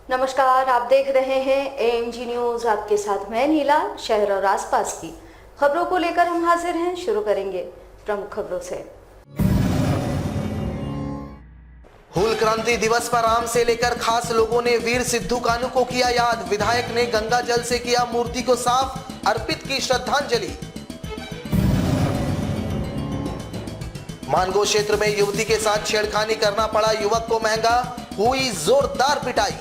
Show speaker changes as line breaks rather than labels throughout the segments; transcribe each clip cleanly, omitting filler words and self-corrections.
नमस्कार, आप देख रहे हैं एएनजी न्यूज। आपके साथ मैं नीला। शहर और आसपास की खबरों को लेकर हम हाजिर हैं। शुरू करेंगे प्रमुख खबरों से।
हूल क्रांति दिवस पर आम से लेकर खास लोगों ने वीर सिद्धू कानू को किया याद। विधायक ने गंगा जल से किया मूर्ति को साफ, अर्पित की श्रद्धांजलि। मानगो क्षेत्र में युवती के साथ छेड़खानी करना पड़ा युवक को महंगा, हुई जोरदार पिटाई।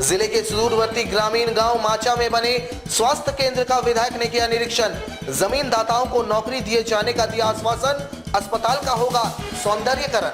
जिले के सुदूरवर्ती ग्रामीण गांव माचा में बने स्वास्थ्य केंद्र का विधायक ने किया निरीक्षण। जमीन दाताओं को नौकरी दिए जाने का दिया आश्वासन। अस्पताल का होगा सौंदर्यीकरण।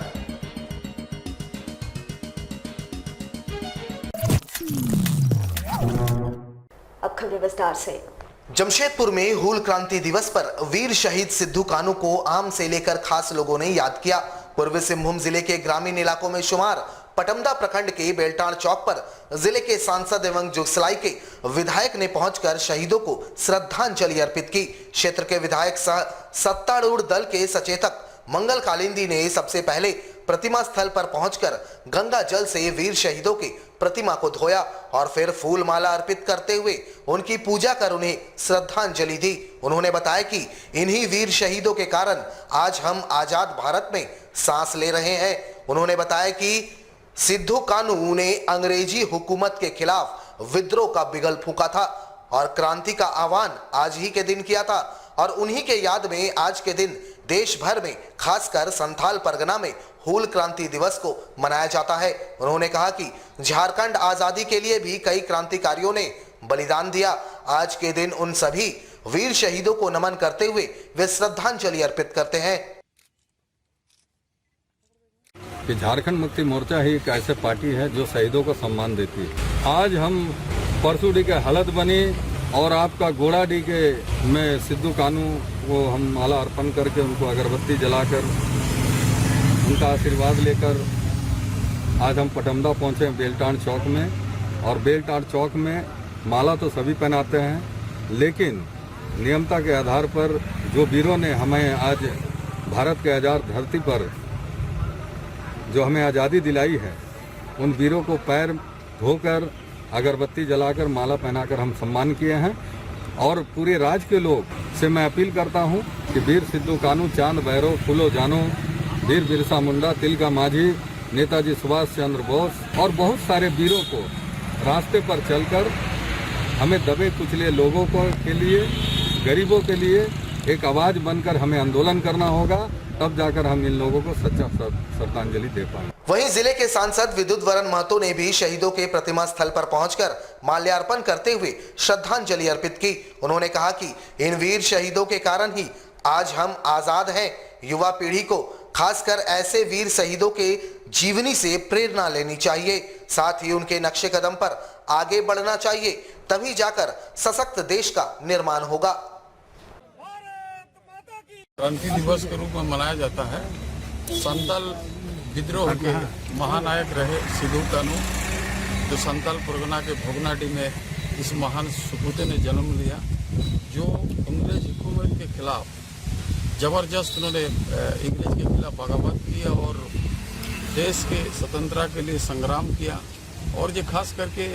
अब खबरें विस्तार से।
जमशेदपुर में हूल क्रांति दिवस पर वीर शहीद सिद्धू कानू को आम से लेकर खास लोगों ने याद किया। पूर्वी सिंहभूम जिले के ग्रामीण इलाकों में शुमार पटमदा प्रखंड के बेलटाण चौक पर जिले के सांसद एवं जुगसलाई के विधायक ने पहुंचकर शहीदों को श्रद्धांजलि अर्पित की। क्षेत्र के विधायक सह सत्तारूढ़ दल के सचेतक मंगल कालिंदी ने सबसे पहले प्रतिमा स्थल पर पहुंचकर गंगा जल से वीर शहीदों के प्रतिमा को धोया और फिर फूल माला अर्पित करते हुए उनकी पूजा कर उन्हें श्रद्धांजलि दी। उन्होंने बताया कि इन्हीं वीर शहीदों के कारण आज हम आजाद भारत में सांस ले रहे हैं। उन्होंने बताया कि सिद्धू कानू ने अंग्रेजी हुकूमत के खिलाफ विद्रोह का बिगल फूंका था और क्रांति का आह्वान आज ही के दिन किया था और उन्हीं के याद में आज के दिन देश भर में खासकर संथाल परगना में हूल क्रांति दिवस को मनाया जाता है। उन्होंने कहा कि झारखंड आजादी के लिए भी कई क्रांतिकारियों ने बलिदान दिया। आज के दिन उन सभी वीर शहीदों को नमन करते हुए वे श्रद्धांजलि अर्पित करते हैं।
कि झारखंड मुक्ति मोर्चा ही एक ऐसे पार्टी है जो शहीदों को सम्मान देती है। आज हम परसुडी के हलद बनी और आपका गोड़ाडी के में सिद्धू कानू को हम माला अर्पण करके उनको अगरबत्ती जलाकर उनका आशीर्वाद लेकर आज हम पटमदा पहुंचे बेलटाण चौक में। और बेलटाण चौक में माला तो सभी पहनाते हैं, लेकिन नियमता के आधार पर जो वीरों ने हमें आज भारत के आज़ाद धरती पर जो हमें आज़ादी दिलाई है, उन वीरों को पैर धोकर अगरबत्ती जलाकर माला पहनाकर हम सम्मान किए हैं। और पूरे राज्य के लोग से मैं अपील करता हूं कि वीर सिद्धू कानू, चांद भैरव, फूलो जानो, वीर बिरसा मुंडा, तिलका माझी, नेताजी सुभाष चंद्र बोस और बहुत सारे वीरों को रास्ते पर चलकर हमें दबे कुचले लोगों को के लिए, गरीबों के लिए एक आवाज़ बनकर हमें आंदोलन करना होगा, तब जाकर हम इन लोगों को सच्चा श्रद्धांजलि दे पाएंगे।
वहीं जिले के सांसद विद्युत वरण महतो ने भी शहीदों के प्रतिमा स्थल पर पहुंचकर माल्यार्पण करते हुए श्रद्धांजलि अर्पित की। उन्होंने कहा कि इन वीर शहीदों के कारण ही आज हम आजाद हैं। युवा पीढ़ी को खासकर ऐसे वीर शहीदों के जीवनी से प्रेरणा लेनी चाहिए, साथ ही उनके नक्शे कदम पर आगे बढ़ना चाहिए, तभी जाकर सशक्त देश का निर्माण होगा।
क्रांति दिवस के रूप में मनाया जाता है। संथाल विद्रोह के महानायक रहे सिद्धू कानू, जो संथाल परगना के भोगनाडी में इस महान सपूते ने जन्म लिया, जो अंग्रेज हुकूमत के खिलाफ जबरदस्त उन्होंने इंग्रेज के खिलाफ बगावत किया और देश के स्वतंत्रता के लिए संग्राम किया। और ये खास करके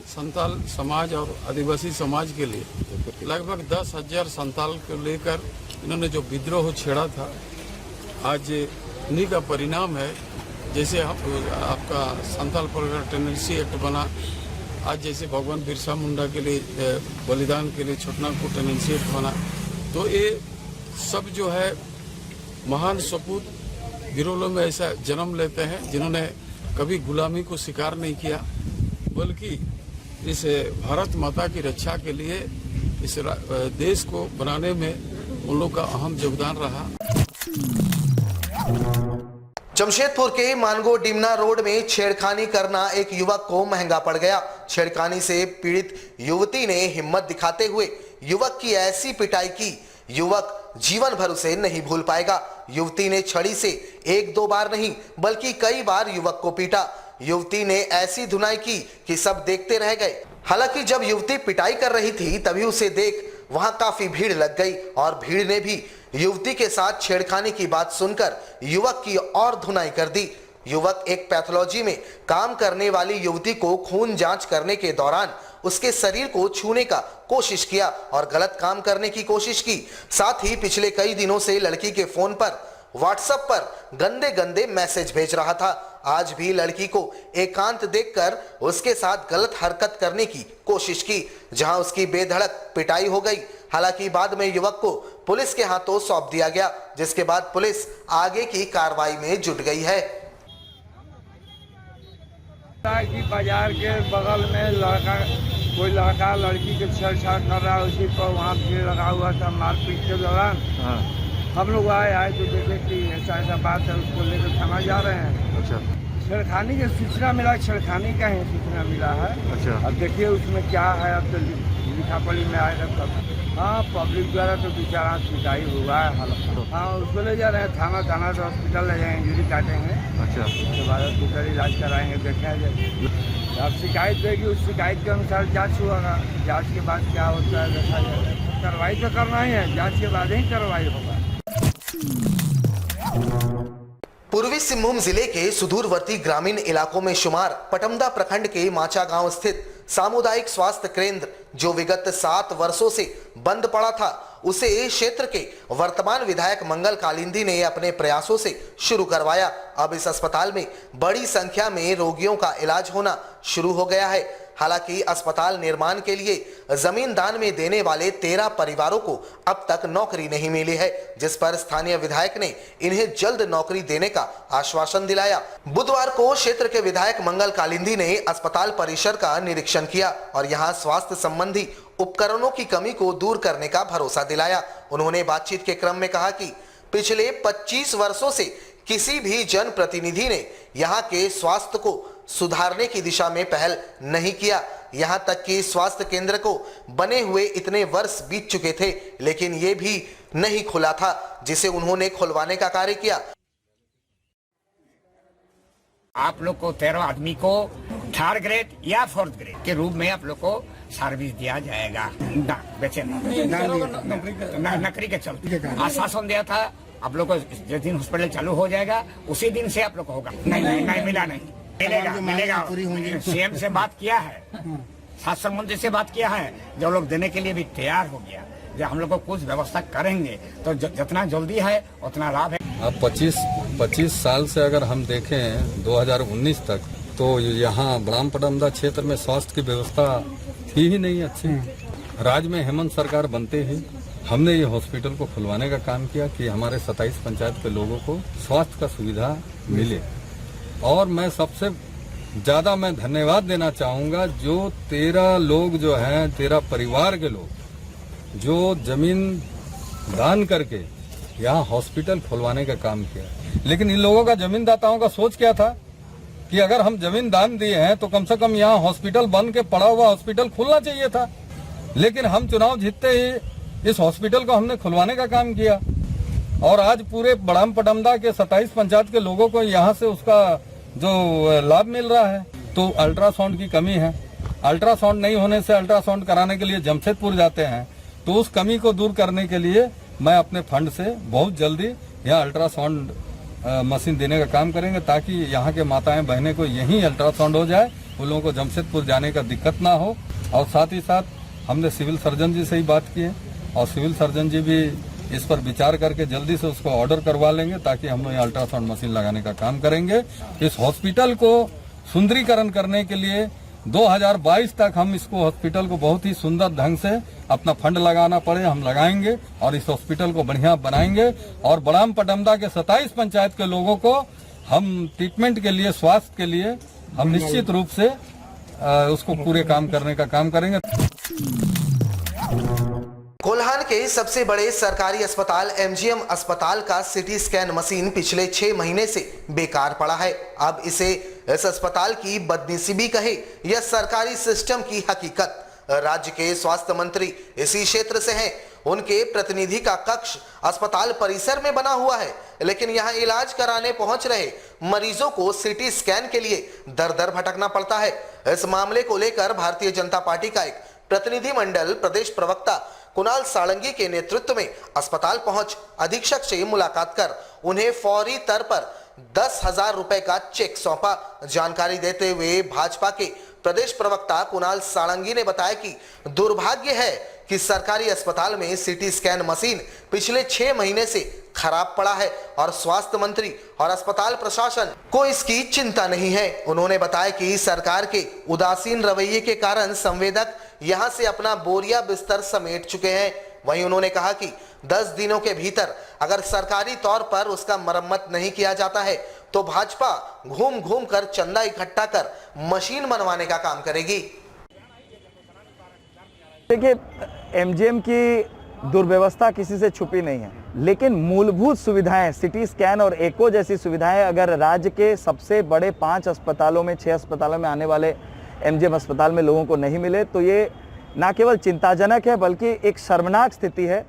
संथाल समाज और आदिवासी समाज के लिए लगभग 10,000 संथाल को लेकर इन्होंने जो विद्रोह छेड़ा था, आज उन्हीं का परिणाम है। जैसे आपका संथाल परगना टेनेंसी एक्ट बना, आज जैसे भगवान बिरसा मुंडा के लिए बलिदान के लिए छोटना को टेनेंसी एक्ट बना, तो ये सब जो है महान सपूत वीरों में ऐसा जन्म लेते हैं जिन्होंने कभी गुलामी को स्वीकार नहीं किया, बल्कि इस भारत माता की रक्षा के लिए इस देश को बनाने में उन लोग का अहम योगदान रहा।
जमशेदपुर के मानगो डिमना रोड में छेड़खानी करना एक युवक को महंगा पड़ गया। छेड़खानी से पीड़ित युवती ने हिम्मत दिखाते हुए युवक की ऐसी पिटाई की, युवक जीवन भर उसे नहीं भूल पाएगा। युवती ने छड़ी से एक दो बार नहीं बल्कि कई बार युवक को पीटा। युवती ने ऐसी धुनाई की कि सब देखते रह गए। हालांकि जब युवती पिटाई कर रही थी तभी उसे देख वहां काफी भीड़ लग गई और भीड़ ने भी युवती के साथ छेड़खानी की बात सुनकर युवक की और धुनाई कर दी। युवक एक पैथोलॉजी में काम करने वाली युवती को खून जांच करने के दौरान उसके शरीर को छूने का कोशिश किया और गलत काम करने की कोशिश की। साथ ही पिछले कई दिनों से लड़की के फोन पर व्हाट्सएप पर गंदे गंदे मैसेज भेज रहा था। आज भी लड़की को एकांत देखकर उसके साथ गलत हरकत करने की कोशिश की, जहां उसकी बेधड़क पिटाई हो गई। हालांकि बाद में युवक को पुलिस के हाथों सौंप दिया गया, जिसके बाद पुलिस आगे की कार्रवाई में जुट गई है।
कि बाजार के बगल में कोई लड़का लड़की के छेड़छाड़ कर रहा है, उसी पर वहाँ भीड़ लगा हुआ था। मारपीट के दौरान हम लोग आए तो देखे कि ऐसा बात है, उसको लेकर थाना जा रहे हैं।
अच्छा,
छेड़खानी की सूचना मिला, छेड़खानी का ही सूचना मिला है।
अच्छा,
अब देखिए उसमें क्या है, अब तो लिखा पढ़ी में आएगा तब। हाँ, पब्लिक द्वारा तो बेचारा पिटाई हुआ है। हाँ, उसको ले जा रहे हैं थाना तो हॉस्पिटल ले जाएंगे, इंजरी काटेंगे।
अच्छा,
उसके बाद हॉस्पिटल इलाज कराएंगे, देखा जाए। अब शिकायत देगी, उस शिकायत के अनुसार जांच होगा। जांच के बाद क्या होता है देखा जाएगा। कार्रवाई तो करना ही है, जांच के बाद ही कार्रवाई होगा।
पूर्वी सिंहभूम जिले के सुदूरवर्ती ग्रामीण इलाकों में शुमार पटमदा प्रखंड के माचा गांव स्थित सामुदायिक स्वास्थ्य केंद्र, जो विगत 7 वर्षों से बंद पड़ा था, उसे क्षेत्र के वर्तमान विधायक मंगल कालिंदी ने अपने प्रयासों से शुरू करवाया। अब इस अस्पताल में बड़ी संख्या में रोगियों का इलाज होना शुरू हो गया है। हालांकि अस्पताल निर्माण के लिए जमीन दान में देने वाले 13 परिवारों को अब तक नौकरी नहीं मिली है, जिस पर स्थानीय विधायक ने इन्हें जल्द नौकरी देने का आश्वासन दिलाया। बुधवार को क्षेत्र के विधायक मंगल कालिंदी ने अस्पताल परिसर का निरीक्षण किया और यहां स्वास्थ्य संबंधी उपकरणों की कमी को दूर करने का भरोसा दिलाया। उन्होंने बातचीत के क्रम में कहा कि पिछले 25 वर्षों से किसी भी जनप्रतिनिधि ने यहाँ के स्वास्थ्य को सुधारने की दिशा में पहल नहीं किया। यहाँ तक कि स्वास्थ्य केंद्र को बने हुए इतने वर्ष बीत चुके थे, लेकिन ये भी नहीं खुला था, जिसे उन्होंने खुलवाने का कार्य किया।
आप लोग को 13 आदमी को 3rd ग्रेड या 4th ग्रेड के रूप में आप लोग को सर्विस दिया जाएगा। बेचे नौकरी के चलते आश्वासन दिया था आप लोग को, जिस दिन हॉस्पिटल चालू हो जाएगा उसी दिन से आप लोग को होगा। नहीं मिला, नहीं मिलेगा। सीएम से बात किया है, शासन मंत्री से बात किया है, जो लोग देने के लिए भी तैयार हो गया। जब हम लोग को कुछ व्यवस्था करेंगे तो जितना जल्दी है उतना लाभ है।
अब 25 साल से अगर हम देखें 2019 तक, तो यहाँ बड़ाम पटमदा क्षेत्र में स्वास्थ्य की व्यवस्था थी ही नहीं अच्छी। राज्य में हेमंत सरकार बनते ही हमने ये हॉस्पिटल को खुलवाने का काम किया कि हमारे 27 पंचायत के लोगों को स्वास्थ्य का सुविधा मिले। और मैं सबसे ज्यादा धन्यवाद देना चाहूंगा जो 13 लोग जो हैं, 13 परिवार के लोग जो जमीन दान करके यहाँ हॉस्पिटल खुलवाने का काम किया। लेकिन इन लोगों का जमीनदाताओं का सोच क्या था कि अगर हम जमीन दान दिए हैं तो कम से कम यहाँ हॉस्पिटल बन के पड़ा हुआ हॉस्पिटल खुलना चाहिए था। लेकिन हम चुनाव जीतते ही इस हॉस्पिटल को हमने खुलवाने का काम किया और आज पूरे बड़ाम पटमदा के 27 पंचायत के लोगों को यहाँ से उसका जो लाभ मिल रहा है। तो अल्ट्रासाउंड की कमी है, अल्ट्रासाउंड नहीं होने से अल्ट्रासाउंड कराने के लिए जमशेदपुर जाते हैं, तो उस कमी को दूर करने के लिए मैं अपने फंड से बहुत जल्दी यहाँ अल्ट्रासाउंड मशीन देने का काम करेंगे, ताकि यहाँ के माताएं बहनें को यहीं अल्ट्रासाउंड हो जाए, उन लोगों को जमशेदपुर जाने का दिक्कत ना हो। और साथ ही साथ हमने सिविल सर्जन जी से ही बात की है और सिविल सर्जन जी भी इस पर विचार करके जल्दी से उसको ऑर्डर करवा लेंगे, ताकि हम लोग यहाँ अल्ट्रासाउंड मशीन लगाने का काम करेंगे। इस हॉस्पिटल को सुंदरीकरण करने के लिए 2022 तक हम इसको हॉस्पिटल को बहुत ही सुंदर ढंग से अपना फंड लगाना पड़े हम लगाएंगे और इस हॉस्पिटल को बढ़िया बनाएंगे और बड़ाम पटमदा के 27 पंचायत के लोगों को हम ट्रीटमेंट के लिए, स्वास्थ्य के लिए हम निश्चित रूप से उसको पूरे काम करने का काम करेंगे।
कोल्हान के सबसे बड़े सरकारी अस्पताल एमजीएम अस्पताल का सिटी स्कैन मशीन पिछले 6 महीने से बेकार पड़ा है। अब इसे इस अस्पताल की बदनसीबी कहे या सरकारी सिस्टम की हकीकत, राज्य के स्वास्थ्य मंत्री इसी क्षेत्र से हैं। उनके प्रतिनिधि का कक्ष अस्पताल परिसर में बना हुआ है, लेकिन यहां इलाज कराने पहुंच रहे मरीजों को सिटी स्कैन के लिए दर दर भटकना पड़ता है। इस मामले को लेकर भारतीय जनता पार्टी का एक प्रतिनिधिमंडल प्रदेश प्रवक्ता कुणाल साळंगी के नेतृत्व में अस्पताल पहुंच अधीक्षक से मुलाकात कर उन्हें फौरी तौर पर 10,000 रुपए का चेक सौंपा। जानकारी देते हुए भाजपा के प्रदेश प्रवक्ता कुणाल साळंगी ने बताया कि दुर्भाग्य है कि सरकारी अस्पताल में सीटी स्कैन मशीन पिछले 6 महीने से खराब पड़ा है और स्वास्थ्य मंत्री और अस्पताल प्रशासन को इसकी चिंता नहीं है। उन्होंने बताया कि सरकार के उदासीन रवैये के कारण संवेदक यहां से अपना बोरिया बिस्तर समेट चुके हैं। वहीं उन्होंने कहा कि 10 दिनों के भीतर अगर सरकारी तौर पर उसका मरम्मत नहीं किया जाता है तो भाजपा घूम घूम कर चंदा इकट्ठा कर मशीन बनवाने का काम करेगी।
देखिए, एमजीएम की दुर्व्यवस्था किसी से छुपी नहीं है, लेकिन मूलभूत सुविधाएं सीटी स्कैन और एको जैसी सुविधाएं अगर राज्य के सबसे बड़े 5 अस्पतालों में 6 अस्पतालों में आने वाले एमजीएम अस्पताल में लोगों को नहीं मिले तो ये न केवल चिंताजनक है बल्कि एक शर्मनाक स्थिति है।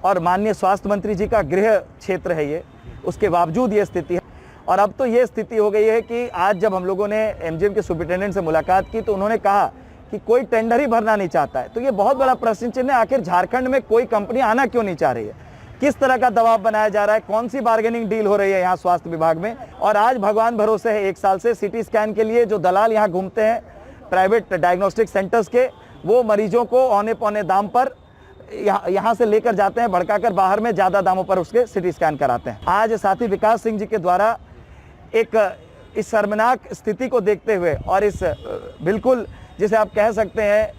और माननीय स्वास्थ्य मंत्री जी का गृह क्षेत्र है ये, उसके बावजूद ये स्थिति है। और अब तो ये स्थिति हो गई है कि आज जब हम लोगों ने एमजीएम के सुपरिटेंडेंट से मुलाकात की तो उन्होंने कहा कि कोई टेंडर ही भरना नहीं चाहता है। तो ये बहुत बड़ा प्रश्न चिन्ह है, आखिर झारखंड में कोई कंपनी आना क्यों नहीं चाह रही है, किस तरह का दबाव बनाया जा रहा है, कौन सी बार्गेनिंग डील हो रही है यहाँ स्वास्थ्य विभाग में। और आज भगवान भरोसे है 1 साल से सीटी स्कैन के लिए जो दलाल यहाँ घूमते हैं प्राइवेट डायग्नोस्टिक सेंटर्स के, वो मरीजों को औने पौने दाम पर यहाँ से लेकर जाते हैं, भड़काकर बाहर में ज़्यादा दामों पर उसके सीटी स्कैन कराते हैं। आज साथी विकास सिंह जी के द्वारा इस शर्मनाक स्थिति को देखते हुए और इस बिल्कुल जिसे आप कह सकते हैं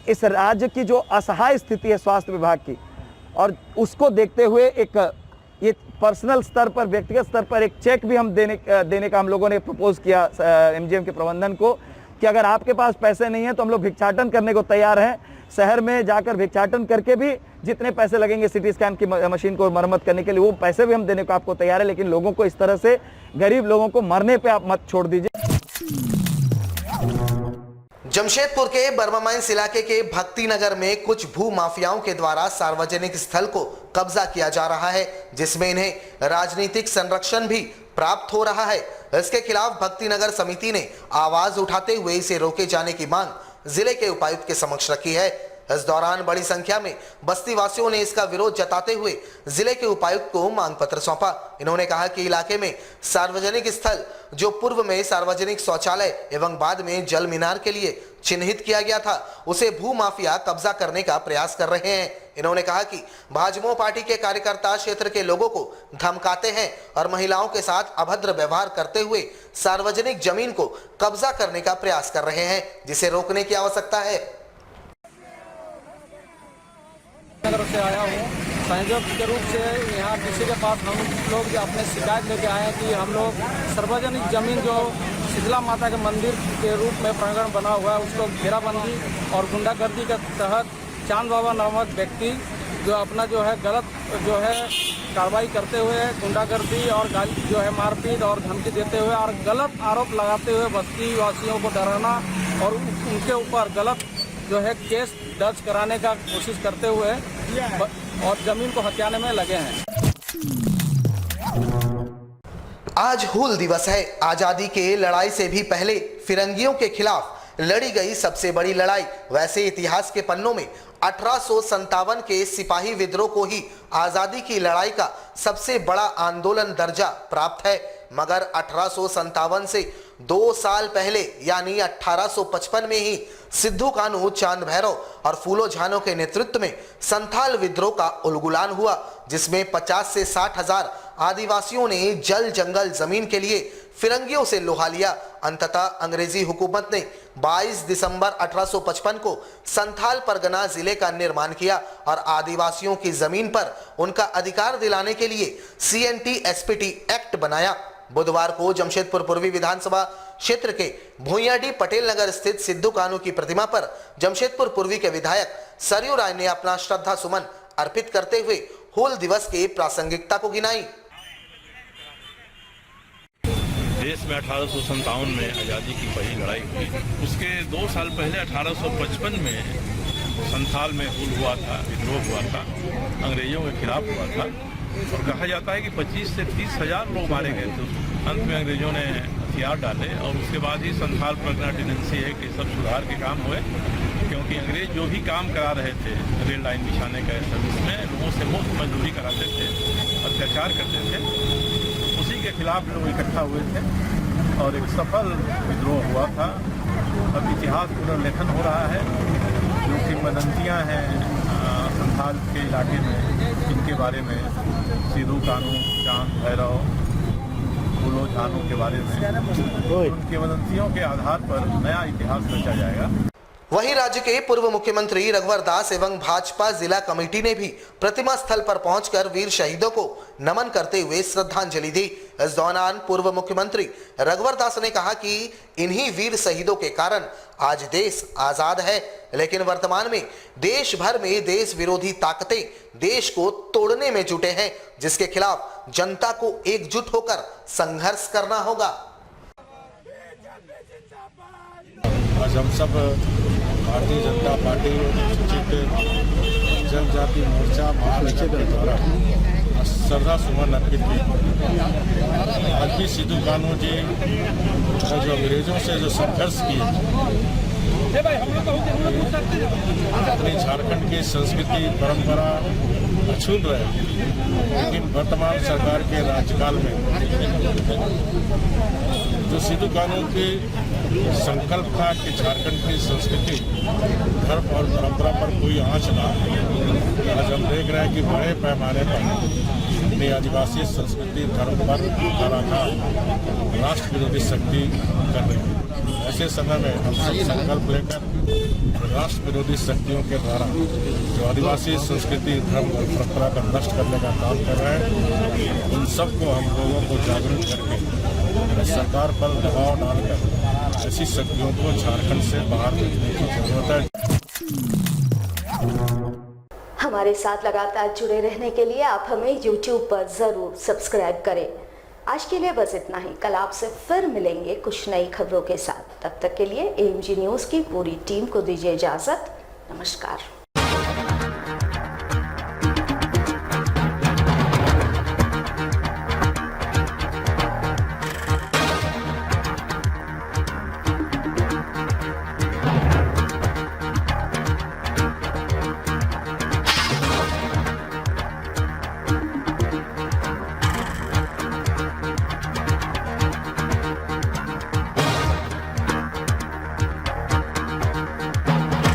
इस राज्य की जो असहाय स्थिति है स्वास्थ्य विभाग की, और उसको देखते हुए ये पर्सनल स्तर पर व्यक्तिगत स्तर पर एक चेक भी हम देने का हम लोगों ने प्रपोज किया एमजीएम के प्रबंधन को कि अगर आपके पास पैसे नहीं है तो हम लोग भिक्षाटन करने को तैयार हैं। शहर में जाकर भिक्षाटन करके भी जितने पैसे लगेंगे सीटी स्कैन की मशीन को मरम्मत करने के लिए वो पैसे भी हम देने को आपको तैयार है, लेकिन लोगों को इस तरह से गरीब लोगों को मरने पे आप मत छोड़ दीजिए।
जमशेदपुर के बर्मा माइंस इलाके के भक्ति नगर में कुछ भू माफियाओं के द्वारा सार्वजनिक स्थल को कब्जा किया जा रहा है, जिसमें इन्हें राजनीतिक संरक्षण भी प्राप्त हो रहा है। इसके खिलाफ भक्ति नगर समिति ने आवाज उठाते हुए इसे रोके जाने की मांग जिले के उपायुक्त के समक्ष रखी है। इस दौरान बड़ी संख्या में बस्ती वासियों ने इसका विरोध जताते हुए जिले के उपायुक्त को मांग पत्र सौंपा। इन्होंने कहा कि इलाके में सार्वजनिक स्थल जो पूर्व में सार्वजनिक शौचालय एवं बाद में जल मीनार के लिए चिन्हित किया गया था, उसे भू माफिया कब्जा करने का प्रयास कर रहे हैं। इन्होंने कहा कि भाजपा पार्टी के कार्यकर्ता क्षेत्र के लोगों को धमकाते हैं और महिलाओं के साथ अभद्र व्यवहार करते हुए सार्वजनिक जमीन को कब्जा करने का प्रयास कर रहे हैं, जिसे रोकने की आवश्यकता है।
नगर से आया हूँ संयोजक के रूप से। यहाँ किसी के पास हम लोग जो अपने शिकायत लेके आए हैं कि हम लोग सार्वजनिक जमीन जो शीतला माता के मंदिर के रूप में प्रांगण बना हुआ है उसको घेराबंदी और गुंडागर्दी के तहत चांद बाबा नामक व्यक्ति जो अपना जो है गलत जो है कार्रवाई करते हुए गुंडागर्दी और गाली जो है मारपीट और धमकी देते हुए और गलत आरोप लगाते हुए बस्ती वासियों को डराना और उनके ऊपर गलत जो है केस दर्ज कराने का कोशिश करते हुए और जमीन को हथियाने में लगे हैं।
आज हूल दिवस है। आजादी के लड़ाई से भी पहले फिरंगियों के खिलाफ लड़ी गई सबसे बड़ी लड़ाई। वैसे इतिहास के पन्नों में 1857 के सिपाही विद्रोह को ही आजादी की लड़ाई का सबसे बड़ा आंदोलन दर्जा प्राप्त है, मगर 1857 से 2 साल पहले यानी 1855 में ही सिद्धू कान्हू, चांद भैरव और फूलो झानो के नेतृत्व में संथाल विद्रोह का उलगुलान हुआ, जिसमें 50 से 60 हजार आदिवासियों ने जल जंगल जमीन के लिए फिरंगियों से लोहा लिया। अंततः अंग्रेजी हुकूमत ने 22 दिसंबर 1855 को संथाल परगना जिले का निर्माण किया और आदिवासियों की जमीन पर उनका अधिकार दिलाने के लिए CNT-SPT एक्ट बनाया। बुधवार को जमशेदपुर पूर्वी विधानसभा क्षेत्र के भूइयाडीह पटेल नगर स्थित सिद्धू कान्हू की प्रतिमा पर जमशेदपुर पूर्वी के विधायक सरयू राय ने अपना श्रद्धा सुमन अर्पित करते हुए हूल दिवस की प्रासंगिकता को गिनाई।
देश में 1857 में आज़ादी की पहली लड़ाई हुई। उसके 2 साल पहले 1855 में संथाल में हूल हुआ था, विद्रोह हुआ था, अंग्रेजों के खिलाफ हुआ था और कहा जाता है कि 25 से 30 हजार लोग मारे गए थे। अंत में अंग्रेजों ने हथियार डाले और उसके बाद ही संथाल परगना टेंडेंसी है कि सब सुधार के काम हुए क्योंकि अंग्रेज जो भी काम करा रहे थे रेल लाइन बिछाने का सर्विस में, लोगों से मुफ्त मजदूरी कराते थे, अत्याचार करते थे, उसी के खिलाफ लोग इकट्ठा हुए थे और एक सफल विद्रोह हुआ था। अब इतिहास पुनर्लेखन हो रहा है, जो किंवदंतियाँ हैं संथाल के इलाके में, इनके बारे में सिद्धू कानू, चांद भैरव, फूलो झानू के बारे में, उन किंवदंतियों के आधार पर नया इतिहास रचा जाएगा।
वहीं राज्य के पूर्व मुख्यमंत्री रघुवर दास एवं भाजपा जिला कमेटी ने भी प्रतिमा स्थल पर पहुंचकर वीर शहीदों को नमन करते हुए श्रद्धांजलि दी। इस दौरान पूर्व मुख्यमंत्री रघुवर दास ने कहा कि इन्हीं वीर शहीदों के कारण आज देश आजाद है, लेकिन वर्तमान में देश भर में देश विरोधी ताकतें देश को तोड़ने में जुटे हैं, जिसके खिलाफ जनता को एकजुट होकर संघर्ष करना होगा।
आज हम सब भारतीय जनता पार्टी जनजाति मोर्चा महानगर के द्वारा श्रद्धा सुमन अर्पित की। आज भी सिद्धू कानू जी जो अंग्रेजों से जो संघर्ष किए, अपनी झारखंड की संस्कृति परंपरा अछूत रहे, लेकिन वर्तमान सरकार के राज्यकाल में जो सिद्धू कानू की संकल्प था कि झारखंड की संस्कृति, धर्म और परंपरा पर कोई आंच ना हो, आज हम देख रहे हैं कि बड़े पैमाने पर अपनी आदिवासी संस्कृति धर्म पर लगातार राष्ट्र विरोधी शक्ति कर रही है। ऐसे समय में हम सब संकल्प लेकर राष्ट्र विरोधी शक्तियों के द्वारा जो आदिवासी संस्कृति धर्म और परंपरा को नष्ट करने का काम कर रहे हैं, उन सबको हम लोगों को जागरूक करके सरकार पर दबाव डालकर ऐसी शक्तियों को झारखंड से बाहर निकलने की जरूरत है।
हमारे साथ लगातार जुड़े रहने के लिए आप हमें YouTube पर जरूर सब्सक्राइब करें। आज के लिए बस इतना ही। कल आपसे फिर मिलेंगे कुछ नई खबरों के साथ। तब तक के लिए AMG न्यूज़ की पूरी टीम को दीजिए इजाजत। नमस्कार।